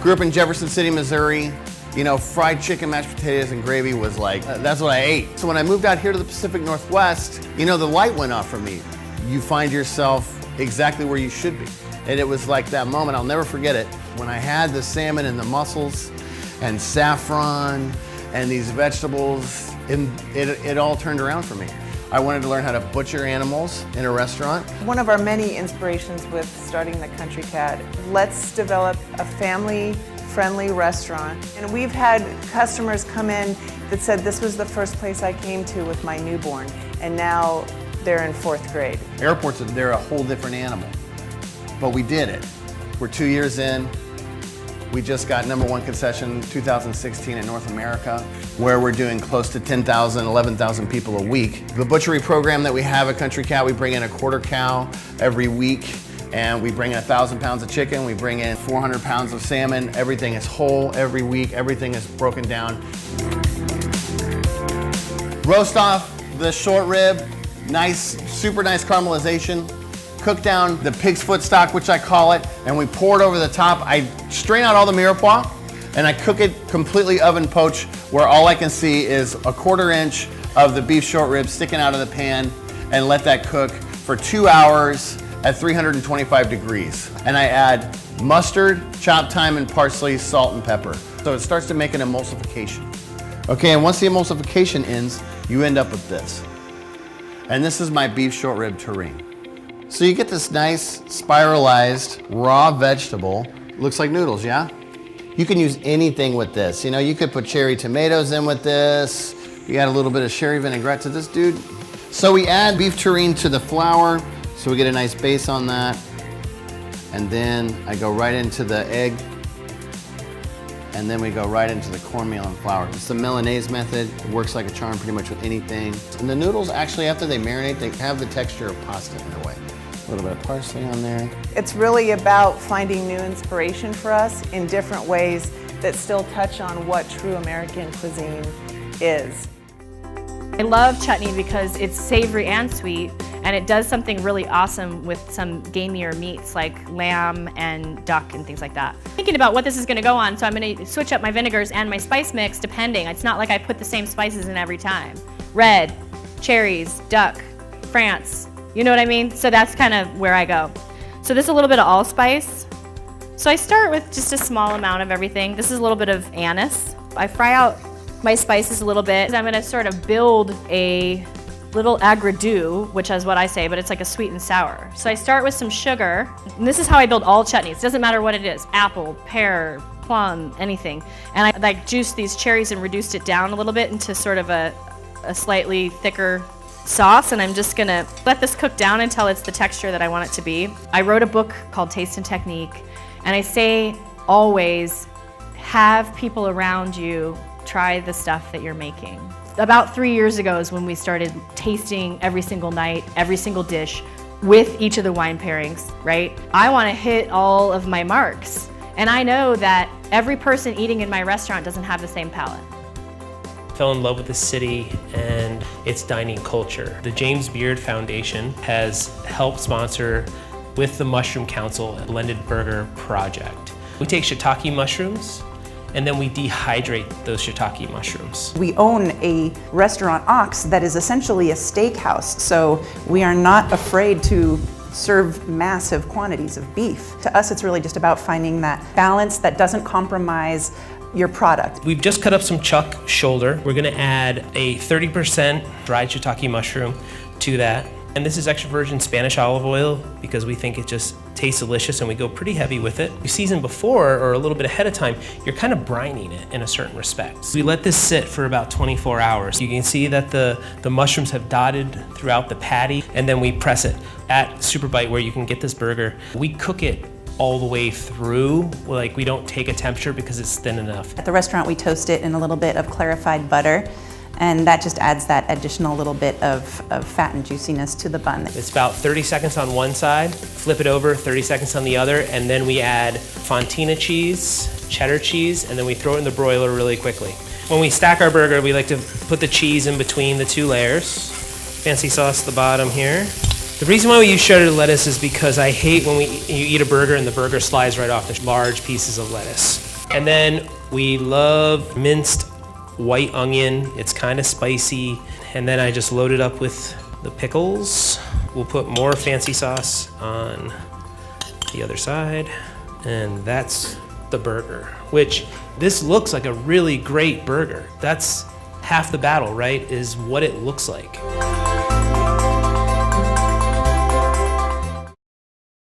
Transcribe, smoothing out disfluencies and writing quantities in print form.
Grew up in Jefferson City, Missouri. You know, fried chicken, mashed potatoes, and gravy was like, that's what I ate. So when I moved out here to the Pacific Northwest, you know, the light went off for me. You find yourself exactly where you should be. And it was like that moment, I'll never forget it, when I had the salmon and the mussels and saffron and these vegetables, and it all turned around for me. I wanted to learn how to butcher animals in a restaurant. One of our many inspirations with starting the Country Cat, let's develop a family-friendly restaurant. And we've had customers come in that said this was the first place I came to with my newborn, and now they're in 4th grade. Airports, they're a whole different animal, but we did it. We're 2 years in. We just got #1 concession 2016 in North America, where we're doing close to 10,000, 11,000 people a week. The butchery program that we have at Country Cat, we bring in a quarter cow every week, and we bring in 1,000 pounds of chicken, we bring in 400 pounds of salmon. Everything is whole every week, everything is broken down. Roast off the short rib, nice, super nice caramelization. Cook down the pig's foot stock, which I call it, and we pour it over the top. I strain out all the mirepoix, and I cook it completely oven poach, where all I can see is a 1/4 inch of the beef short rib sticking out of the pan, and let that cook for 2 hours at 325 degrees. And I add mustard, chopped thyme and parsley, salt and pepper. So it starts to make an emulsification. Okay, and once the emulsification ends, you end up with this. And this is my beef short rib terrine. So you get this nice spiralized raw vegetable. Looks like noodles, yeah? You can use anything with this. You know, you could put cherry tomatoes in with this. You add a little bit of sherry vinaigrette to this, dude. So we add beef terrine to the flour, so we get a nice base on that. And then I go right into the egg. And then we go right into the cornmeal and flour. It's the Milanese method. It works like a charm pretty much with anything. And the noodles, actually, after they marinate, they have the texture of pasta in a way. A little bit of parsley on there. It's really about finding new inspiration for us in different ways that still touch on what true American cuisine is. I love chutney because it's savory and sweet, and it does something really awesome with some gamier meats like lamb and duck and things like that. Thinking about what this is going to go on, so I'm going to switch up my vinegars and my spice mix depending. It's not like I put the same spices in every time. Red, cherries, duck, France, you know what I mean? So that's kind of where I go. So this is a little bit of allspice. So I start with just a small amount of everything. This is a little bit of anise. I fry out my spices a little bit. I'm gonna sort of build a little agri-do, which is what I say, but it's like a sweet and sour. So I start with some sugar, and this is how I build all chutneys. It doesn't matter what it is, apple, pear, plum, anything. And I like juiced these cherries and reduced it down a little bit into sort of a slightly thicker sauce, and I'm just gonna let this cook down until it's the texture that I want it to be. I wrote a book called Taste and Technique, and I say always have people around you try the stuff that you're making. About 3 years ago is when we started tasting every single night, every single dish with each of the wine pairings, right? I want to hit all of my marks, and I know that every person eating in my restaurant doesn't have the same palate. Fell in love with the city and its dining culture. The James Beard Foundation has helped sponsor, with the Mushroom Council, a blended burger project. We take shiitake mushrooms and then we dehydrate those shiitake mushrooms. We own a restaurant Ox that is essentially a steakhouse, so we are not afraid to serve massive quantities of beef. To us, it's really just about finding that balance that doesn't compromise your product. We've just cut up some chuck shoulder. We're gonna add a 30% dried shiitake mushroom to that. And this is extra virgin Spanish olive oil because we think it just tastes delicious, and we go pretty heavy with it. You season before or a little bit ahead of time, you're kind of brining it in a certain respect. We let this sit for about 24 hours. You can see that the mushrooms have dotted throughout the patty, and then we press it. At Super Bite, where you can get this burger, we cook it all the way through. Like, we don't take a temperature because it's thin enough. At the restaurant, we toast it in a little bit of clarified butter, and that just adds that additional little bit of fat and juiciness to the bun. It's about 30 seconds on one side, flip it over, 30 seconds on the other, and then we add fontina cheese, cheddar cheese, and then we throw it in the broiler really quickly. When we stack our burger, we like to put the cheese in between the two layers. Fancy sauce at the bottom here. The reason why we use shredded lettuce is because I hate when you eat a burger and the burger slides right off the large pieces of lettuce. And then we love minced white onion. It's kind of spicy. And then I just load it up with the pickles. We'll put more fancy sauce on the other side. And that's the burger, which this looks like a really great burger. That's half the battle, right? Is what it looks like.